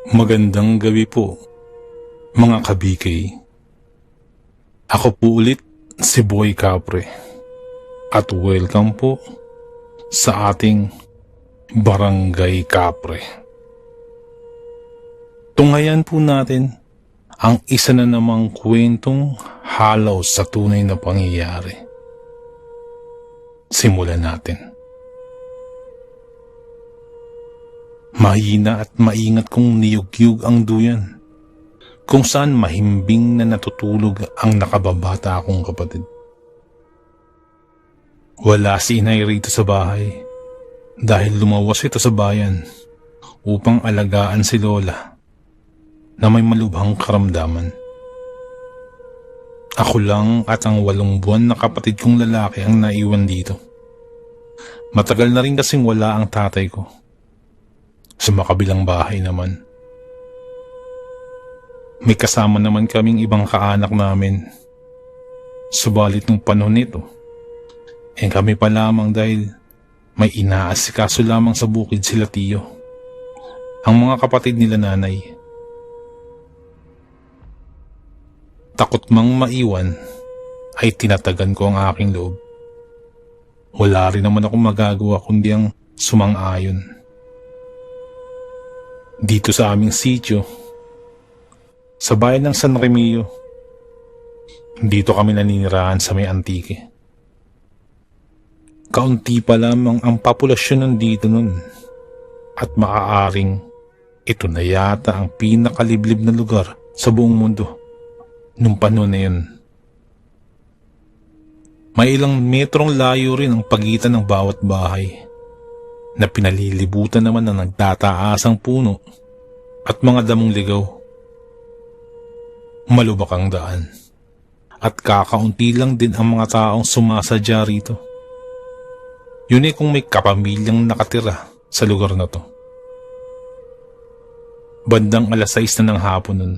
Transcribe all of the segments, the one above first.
Magandang gabi po, mga kabikay. Ako po ulit si Boy Capre at welcome po sa ating Barangay Capre. Tunghayan po natin ang isa na namang kwentong halaw sa tunay na pangyayari. Simulan natin. Mahina at maingat kong niyugyug ang duyan, kung saan mahimbing na natutulog ang nakababata akong kapatid. Wala si inay rito sa bahay dahil lumawas ito sa bayan upang alagaan si Lola na may malubhang karamdaman. Ako lang at ang 8 buwan na kapatid kong lalaki ang naiwan dito. Matagal na rin kasing wala ang tatay ko. Sa makabilang bahay naman, may kasama naman kaming ibang kaanak namin. Subalit nung panahon nito, kami pa lamang dahil may inaasikaso lamang sa bukid sila tiyo, ang mga kapatid nila nanay. Takot mang maiwan ay tinatagan ko ang aking loob. Wala rin naman akong magagawa kundi ang sumang-ayon. Dito sa aming sitio, sa bayan ng San Remillo, dito kami naninirahan sa may Antique. Kaunti pa lamang ang populasyon nandito nun at maaaring ito na yata ang pinakaliblib na lugar sa buong mundo nung panahon na yun. May ilang metrong layo rin ang pagitan ng bawat bahay na pinalilibutan naman ng nagtataasang puno at mga damong ligaw. Malubak ang daan at kakaunti lang din ang mga taong sumasadya rito. Yun kung may kapamilyang nakatira sa lugar na to. Bandang 6:00 na ng hapon nun.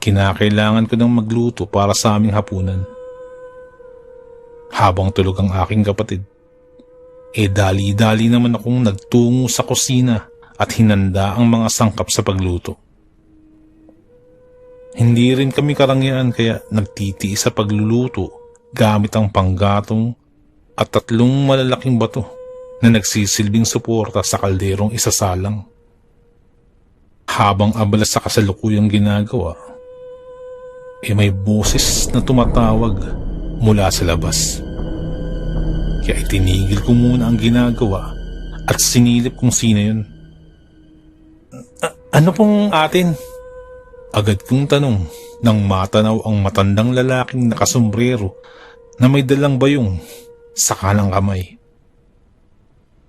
Kinakailangan ko ng magluto para sa aming hapunan. Habang tulog ang aking kapatid, dali-dali naman akong nagtungo sa kusina at hinanda ang mga sangkap sa pagluto. Hindi rin kami karangyaan kaya nagtitiis sa pagluluto gamit ang panggatong at 3 malalaking bato na nagsisilbing suporta sa kalderong isasalang. Habang abala sa kasalukuyang ginagawa, may boses na tumatawag mula sa labas. Kaya itinigil ko muna ang ginagawa at sinilip kung sino yun. Ano pong atin? Agad kong tanong nang matanaw ang matandang lalaking nakasombrero na may dalang bayong sa kanang kamay.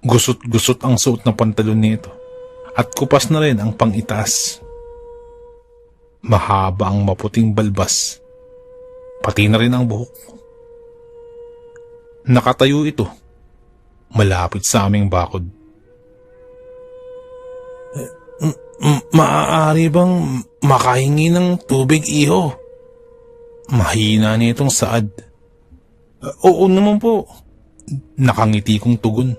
Gusot-gusot ang suot na pantalon nito at kupas na rin ang pang-itaas. Mahaba ang maputing balbas, pati na rin ang buhok. Nakatayo ito, malapit sa aming bakod. Maaari bang makahingi ng tubig, iho? Mahina nitong saad. Oo naman po, nakangiti kong tugon.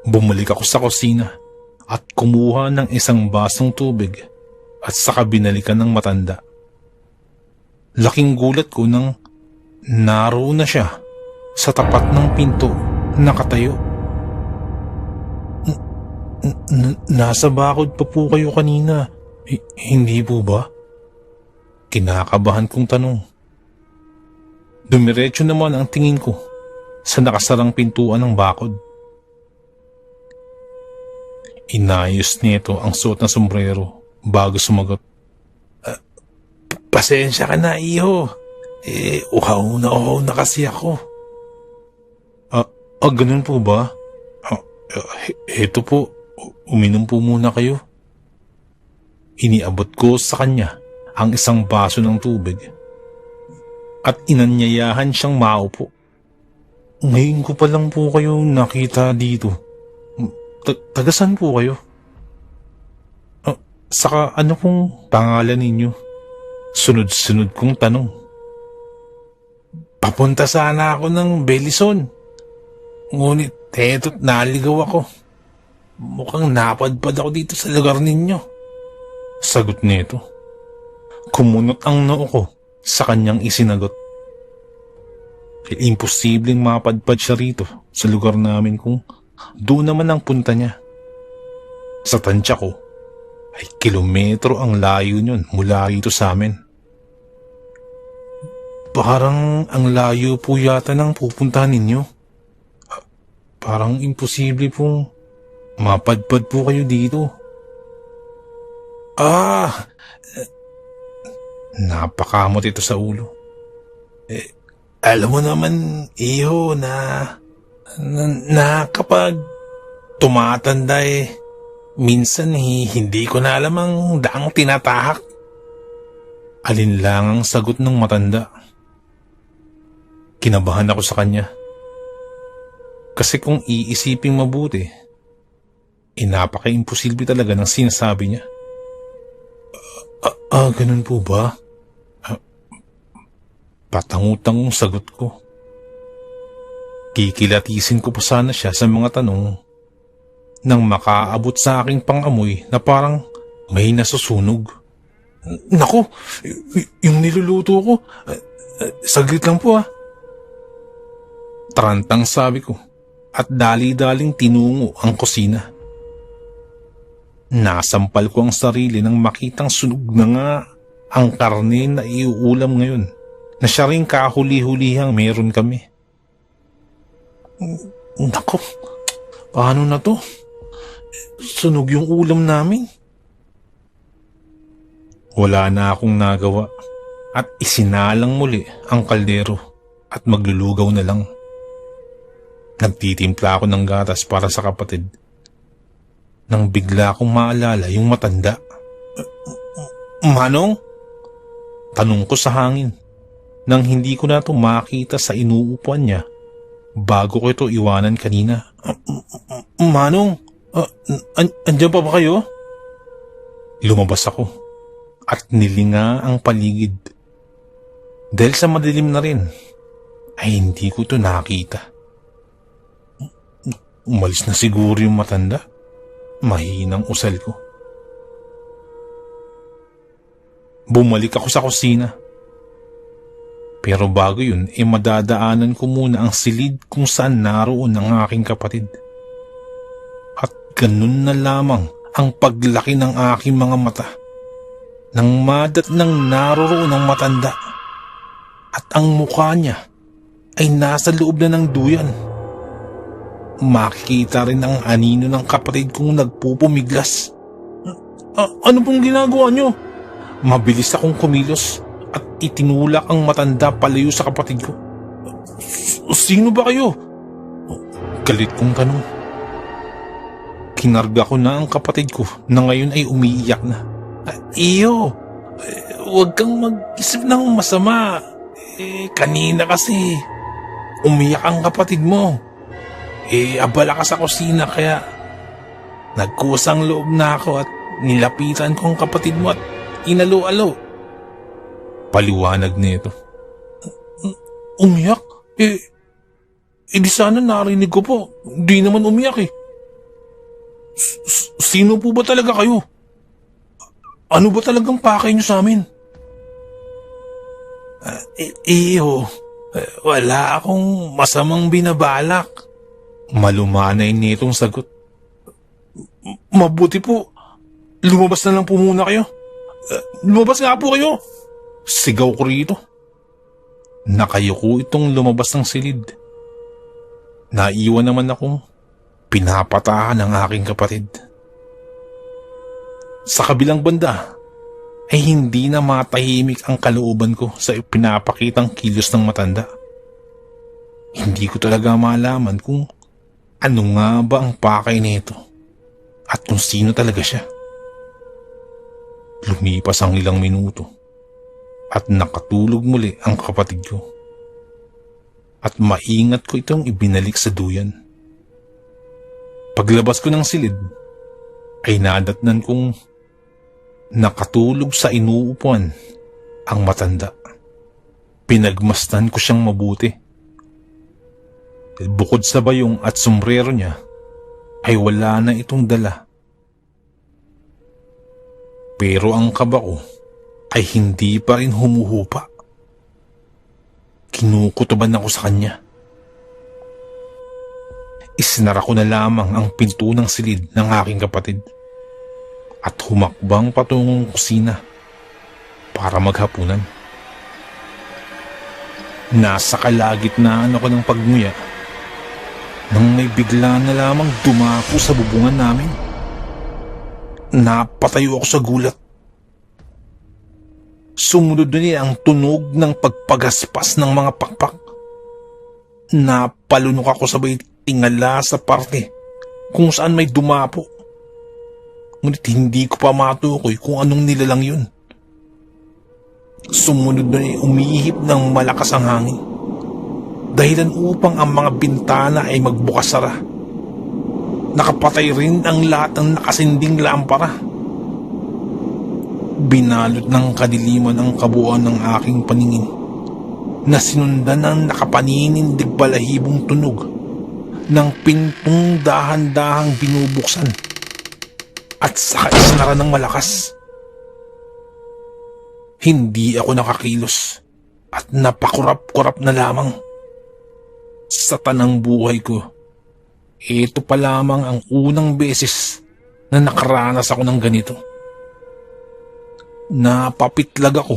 Bumalik ako sa kusina at kumuha ng isang basong tubig at saka binalikan ng matanda. Laking gulat ko nang naroon na siya sa tapat ng pinto, nakatayo. Nasa bakod pa po kayo kanina, hindi po ba? Kinakabahan kong tanong. Dumiretso naman ang tingin ko sa nakasarang pintuan ng bakod. Inayos nito ang suot na sombrero bago sumagot. Pasensya ka na, iho. Uhaw na kasi ako. Ganun po ba? Eto po, uminom po muna kayo. Iniabot ko sa kanya ang isang baso ng tubig at inanyayahan siyang maupo. Ngayon ko pa lang po kayo nakita dito. Tagasan po kayo? Saka ano pong pangalan ninyo? Sunod-sunod kong tanong. Papunta sana ako ng Belison. Ngunit eto't naligaw ako. Mukhang napadpad ako dito sa lugar ninyo. Sagot nito. Kumunot ang noo ko sa kanyang isinagot. Imposibleng mapadpad siya rito sa lugar namin kung doon naman ang punta niya. Sa tansya ko, ay kilometro ang layo niyon mula rito sa amin. Parang ang layo po yata ng pupuntahan ninyo. Parang imposible pong mapadpad po kayo dito. Napakamot ito sa ulo. Alam mo naman, iho, na kapag tumatanda minsan hindi ko na alam ang daang tinatahak. Alinlang ang sagot ng matanda. Kinabahan ako sa kanya. Kasi kung iisiping mabuti, napaka-imposible talaga ng sinasabi niya. Ganun po ba? Patangutang sagot ko. Kikilatisin ko pa sana siya sa mga tanong nang makaabot sa aking pangamoy na parang may nasusunog. Naku, yung niluluto ko, saglit lang po Tarantang sabi ko at dali-daling tinungo ang kusina. Nasampal ko ang sarili nang makitang sunog na nga ang karne na iuulam ngayon na siya rin kahuli-hulihang meron kami. Nako, paano na to? Sunog yung ulam namin. Wala na akong nagawa at isinalang muli ang kaldero at maglulugaw na lang. Nagtitimpla ako ng gatas para sa kapatid. Nang bigla akong maalala yung matanda. Manong? Tanong ko sa hangin nang hindi ko na ito makita sa inuupuan niya bago ko ito iwanan kanina. Manong? Andyan pa ba kayo? Lumabas ako at nilinga ang paligid. Dahil sa madilim na rin ay hindi ko ito nakita. Umalis na siguro yung matanda. Mahinang usal ko. Bumalik ako sa kusina. Pero bago yun, madadaanan ko muna ang silid kung saan naroon ang aking kapatid. At ganun na lamang ang paglaki ng aking mga mata nang madat nang naroroon ang matanda. At ang mukha niya ay nasa loob na ng duyan. Makikita rin ang anino ng kapatid kong nagpupumiglas. Ano pong ginagawa niyo? Mabilis akong kumilos at itinulak ang matanda palayo sa kapatid ko. Sino ba kayo? Galit kong tanong. Kinarga ko na ang kapatid ko na ngayon ay umiiyak na. Iyo, huwag kang mag-isip ng masama. Kanina kasi umiyak ang kapatid mo. Abala ka sa kusina kaya nagkusang loob na ako at nilapitan ko ang kapatid mo at inalo-alo. Paliwanag nito. Umiyak? Di sana narinig ko po. Di naman umiyak Sino po ba talaga kayo? Ano ba talagang pakay niyo sa amin? Wala akong masamang binabalak. Malumanay nitong sagot. Mabuti po. Lumabas na lang po muna kayo. Lumabas nga po kayo. Sigaw ko rito. Nakayuko itong lumabas ng silid. Naiwan naman akong pinapatahan ng aking kapatid. Sa kabilang banda ay hindi na matahimik ang kalooban ko sa pinapakitang kilos ng matanda. Hindi ko talaga malaman kung ano nga ba ang pakay nito at kung sino talaga siya. Lumipas ang ilang minuto at nakatulog muli ang kapatid ko. At maingat ko itong ibinalik sa duyan. Paglabas ko ng silid ay nadatnan kong nakatulog sa inuupuan ang matanda. Pinagmasdan ko siyang mabuti. Bukod sa bayong at sombrero niya, ay wala na itong dala. Pero ang kaba ko ay hindi pa rin humuhupa. Kinukutuban ako sa kanya. Isinara ko na lamang ang pinto ng silid ng aking kapatid at humakbang patungong kusina para maghapunan. Nasa kalagitnaan ako ng pagmuya nang may bigla na lamang dumako sa bubungan namin. Napatayo ako sa gulat. Sumunod na ang tunog ng pagpagaspas ng mga pakpak. Napalunok ako sabay tingala sa parte kung saan may dumapo. Ngunit hindi ko pa matukoy kung anong nilalang yun. Sumunod na umihip ng malakas ang hangin. Dahilan upang ang mga bintana ay magbukas-sara. Nakapatay rin ang lahat ng nakasinding lampara. Binalot ng kadiliman ang kabuuan ng aking paningin na sinundan ng nakapaninindig balahibong tunog ng pintong dahan-dahang binubuksan at saka isinara ng malakas. Hindi ako nakakilos at napakurap-kurap na lamang. Sa tanang buhay ko, ito pa lamang ang unang beses na nakaranas ako ng ganito. Napapitlag ako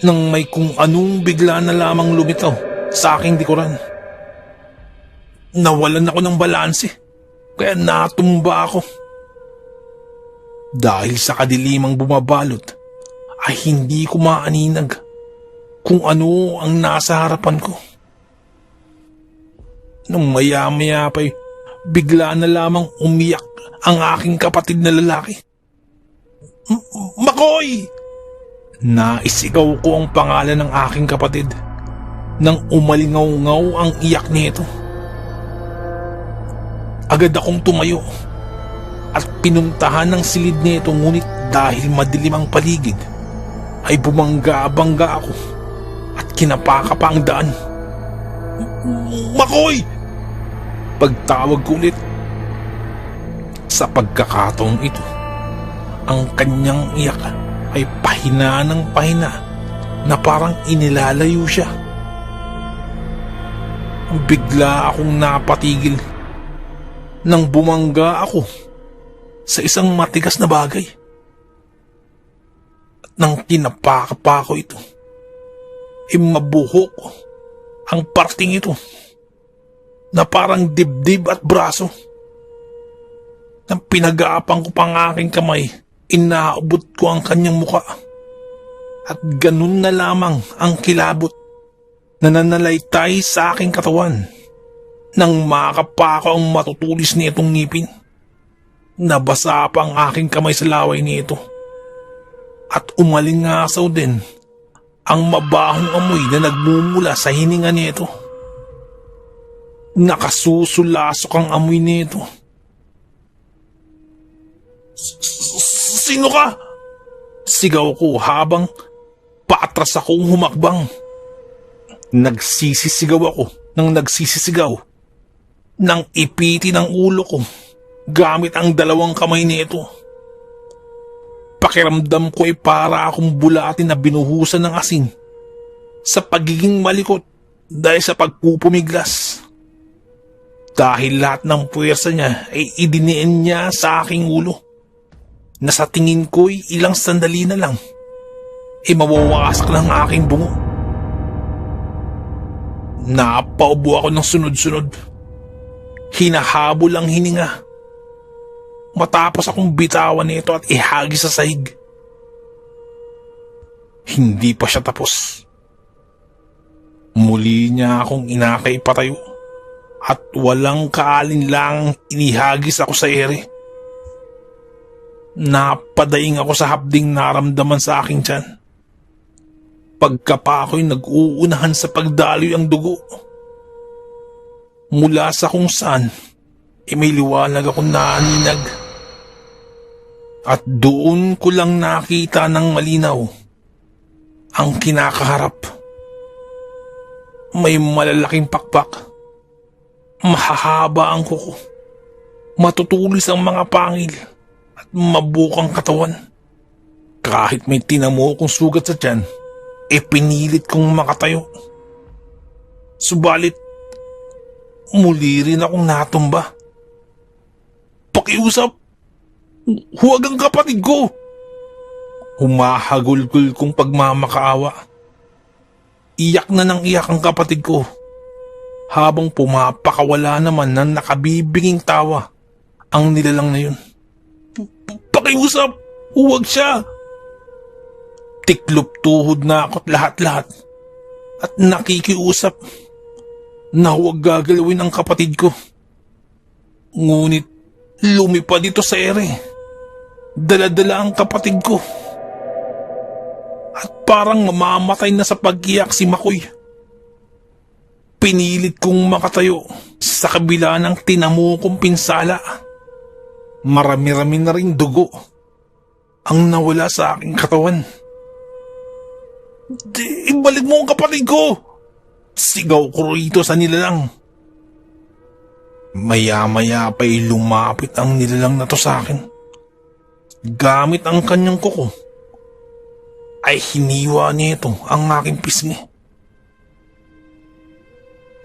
nang may kung anong bigla na lamang lumitaw sa aking likuran. Nawalan ako ng balanse kaya natumba ako. Dahil sa kadilimang bumabalot ay hindi ko maaninag kung ano ang nasa harapan ko. Nung maya-maya pa'y bigla na lamang umiyak ang aking kapatid na lalaki. Makoy! Naisigaw ko ang pangalan ng aking kapatid nang umalingaw-ngaw ang iyak nito. Agad akong tumayo at pinuntahan ng silid nito, ngunit dahil madilim ang paligid ay bumangga-bangga ako at kinapaka pa ang daan. Makoy! Pagtawag ko ulit. Sa pagkakataong ito, ang kanyang iyak ay pahina ng pahina na parang inilalayo siya. Bigla akong napatigil nang bumangga ako sa isang matigas na bagay. At nang kinapaka pa ko ito, mabuhok ang parting ito na parang dibdib at braso. Nang pinag-aapang ko pang aking kamay, inaabot ko ang kanyang muka. At ganun na lamang ang kilabot na nanalaitay sa aking katawan nang makapa ko ang matutulis nitong ngipin. Nabasa pa ang aking kamay sa laway nito. At umalingasaw din ang mabahong amoy na nagmumula sa hininga nito. Nakasusulasok ang amoy nito. Sino ka? Sigaw ko habang paatras akong humakbang. Nagsisisigaw ako nang nagsisisigaw nang ipiti ng ulo ko gamit ang dalawang kamay nito. Pakiramdam ko ay para akong bulatin na binuhusan ng asin sa pagiging malikot dahil sa pagpupumiglas. Dahil lahat ng puwersa niya ay idiniin niya sa aking ulo na sa tingin ko'y ilang sandali na lang mawawasak ng aking bungo. Napaubo ako ng sunod-sunod. Hinahabol ang hininga matapos akong bitawan nito at ihagis sa sahig. Hindi pa siya tapos. Muli niya akong inakay patayo at walang kaalinlangang inihagis ako sa ere. Napadaing ako sa hapding naramdaman sa aking tiyan. Pagkapa ako'y nag-uunahan sa pagdaloy ang dugo. Mula sa kung saan, may liwanag akong naninag. At doon ko lang nakita ng malinaw ang kinakaharap. May malalaking pakpak. Mahahaba ang kuko. Matutulis ang mga pangil at mabukang katawan. Kahit may tinamo kong sugat sa tiyan, pinilit kong makatayo. Subalit, muli rin akong natumba. Pakiusap! Huwag ang kapatid ko! Humahagulgul kong pagmamakaawa. Iyak na ng iyak ang kapatid ko, habang pumapakawala naman ng nakabibinging tawa ang nilalang na yun. Pakiusap! Huwag siya! Tiklop tuhod na ako't lahat-lahat at nakikiusap na huwag gagalawin ang kapatid ko. Ngunit lumipad ito sa ere. Dala-dala ang kapatid ko. At parang mamamatay na sa pag-iyak si Makoy. Pinilit kong makatayo sa kabila ng tinamo kong pinsala. Marami-rami na ring dugo ang nawala sa aking katawan. Ibalik mo ang kapatid ko! Sigaw ko rito sa nilalang. Maya-maya pa'y lumapit ang nilalang na to sa akin. Gamit ang kanyang kuko, ay hiniwa nito ang aking pisngi.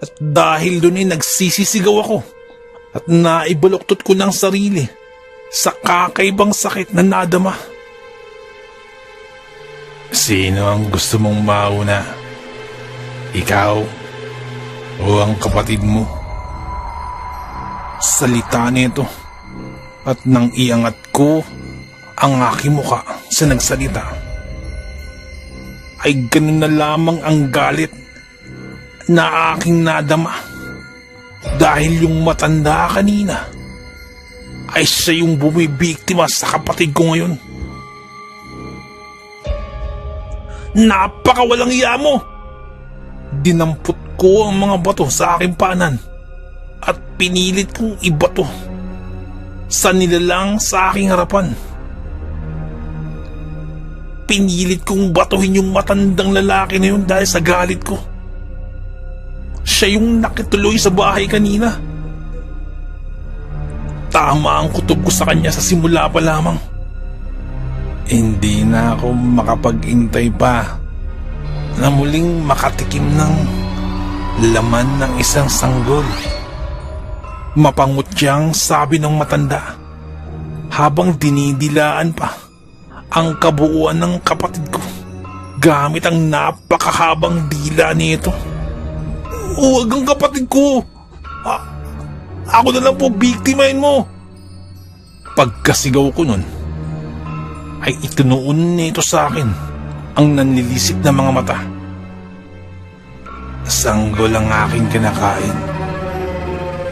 At dahil doon ay nagsisisigaw ako at naibaluktot ko ng sarili sa kakaibang sakit na nadama. Sino ang gusto mong mauna? Ikaw o ang kapatid mo? Salita nito at nang iangat ko ang aking muka sa nagsalita, ay ganun na lamang ang galit na aking nadama, dahil yung matanda kanina ay siya yung bumibiktima sa kapatid ko ngayon. Napakawalang iya mo! Dinampot ko ang mga bato sa aking paanan at pinilit kong ibato sa nilalang sa aking harapan. Pinilit kong batuhin yung matandang lalaki na yun dahil sa galit ko. Siya yung nakituloy sa bahay kanina. Tama ang kutob ko sa kanya sa simula pa lamang. Hindi na ako makapag-intay pa na muling makatikim ng laman ng isang sanggol. Mapangutyang sabi ng matanda habang dinidilaan pa ang kabuuan ng kapatid ko gamit ang napakahabang dila nito. Huwag ang kapatid ko! Ako na lang po biktimahin mo! Pagkasigaw ko nun, ay itinuon nito sa akin ang nanlilisik na mga mata. Sanggol ang aking kinakain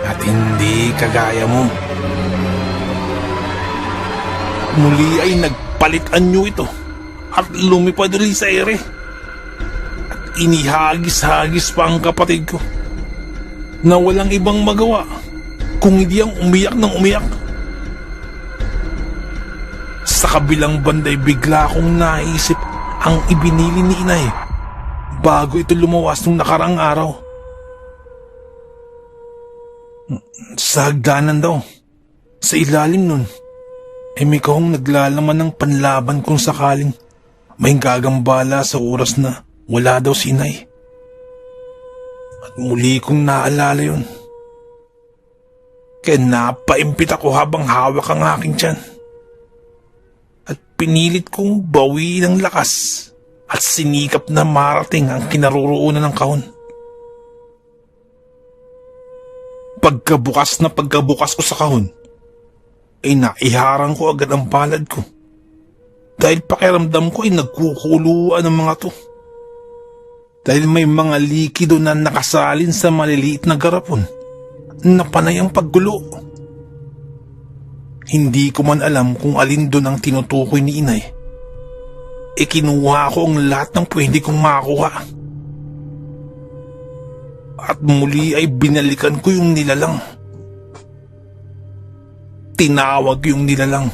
at hindi kagaya mo. Muli ay nagpalit anyo ito at lumipad rin sa ere at inihagis-hagis pa ang kapatid ko na walang ibang magawa kung hindi ang umiyak ng umiyak. Sa kabilang banday bigla akong naisip ang ibinili ni inay bago ito lumawas nung nakaraang araw. Sa hagdanan daw, sa ilalim nun, ay may kahong naglalaman ng panlaban kung sakaling may gagambala sa oras na wala daw si inay. At muli kong naalala yun. Kaya napaimpit ako habang hawak ang aking tiyan. At pinilit kong bawiin ang lakas at sinikap na marating ang kinaroroonan ng kahon. Pagkabukas ko sa kahon, ay naiharang ko agad ang palad ko. Dahil pakiramdam ko ay nagkukuluan ang mga to. Dahil may mga likido na nakasalin sa maliliit na garapon na panay ang paggulo. Hindi ko man alam kung alin doon ang tinutukoy ni inay. Kinuha ko ang lahat ng pwede kong makakuha. At muli ay binalikan ko yung nilalang. Tinawag yung nilalang.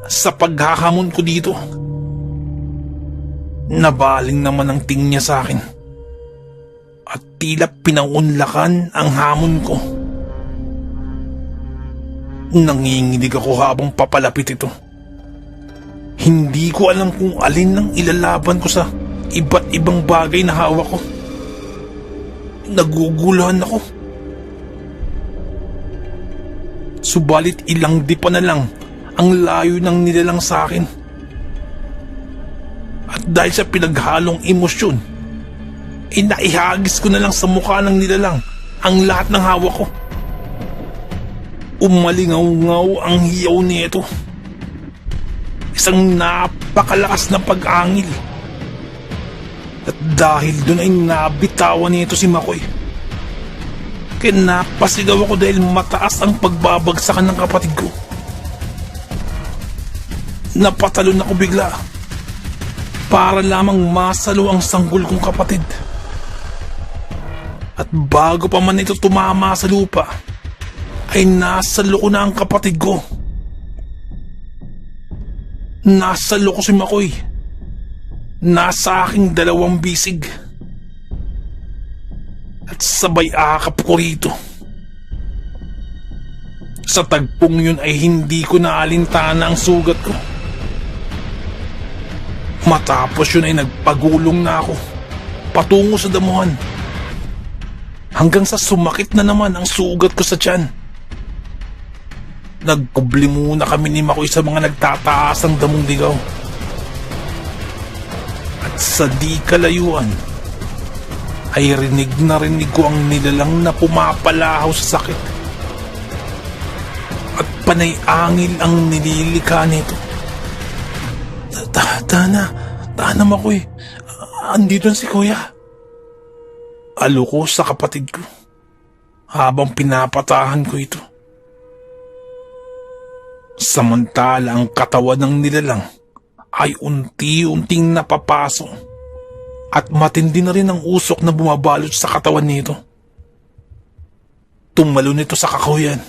Sa paghahamon ko dito, nabaling naman ang tingin niya sa akin. At tila pinaunlakan ang hamon ko. Nanginginig ako habang papalapit ito. Hindi ko alam kung alin ang ilalaban ko sa iba't ibang bagay na hawak ko. Naguguluhan ako. Subalit ilang dipa na lang ang layo ng nilalang sa akin. At dahil sa pinaghalong emosyon, naihagis ko na lang sa mukha ng nilalang ang lahat ng hawak ko. Umalingaw-ngaw ang hiyaw nito. Isang napakalakas na pag-angil. At dahil doon ay nabitawan nito si Makoy. Kaya napasigaw ako dahil mataas ang pagbabagsakan ng kapatid ko. Napatalon ako bigla para lamang masalo ang sanggol kong kapatid. At bago pa man ito tumama sa lupa, ay nasalo ko na ang kapatid ko. Nasalo ko si Makoy. Nasa aking 2 bisig. At sabay akap ko rito. Sa tagpong yun ay hindi ko naalintana ang sugat ko. Matapos yun ay nagpagulong na ako patungo sa damuhan. Hanggang sa sumakit na naman ang sugat ko sa tiyan. Nagkubli muna kami ni Makoy sa mga nagtataas ng damong ligaw. At sa di kalayuan, ay rinig ko ang nilalang na pumapalahaw sa sakit. At panay angil ang nililikha nito. Tana Makoy, andito na si Kuya. Aloko sa kapatid ko habang pinapatahan ko ito. Samantala ang katawan ng nilalang ay unti-unting napapasok at matindi na rin ang usok na bumabalot sa katawan nito. Tumalon ito sa kakahuyan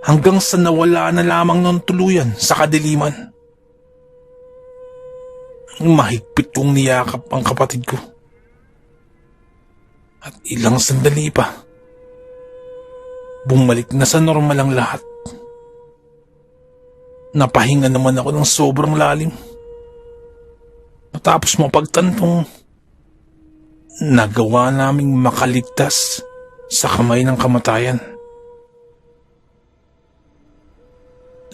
hanggang sa nawala na lamang ng tuluyan sa kadiliman. Mahigpit kong niyakap ang kapatid ko. At ilang sandali pa, bumalik na sa normal ang lahat. Napahinga naman ako ng sobrang lalim. Matapos mapagtantong nagawa naming makaligtas sa kamay ng kamatayan.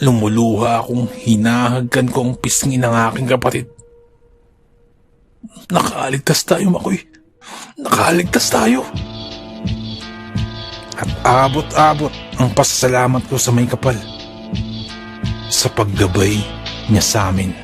Lumuluha akong hinahagkan ko ang pisngi ng aking kapatid. Nakaaligtas tayo, Makoy. Nakaaligtas tayo. At abot-abot ang pasasalamat ko sa may kapal sa paggabay niya sa amin.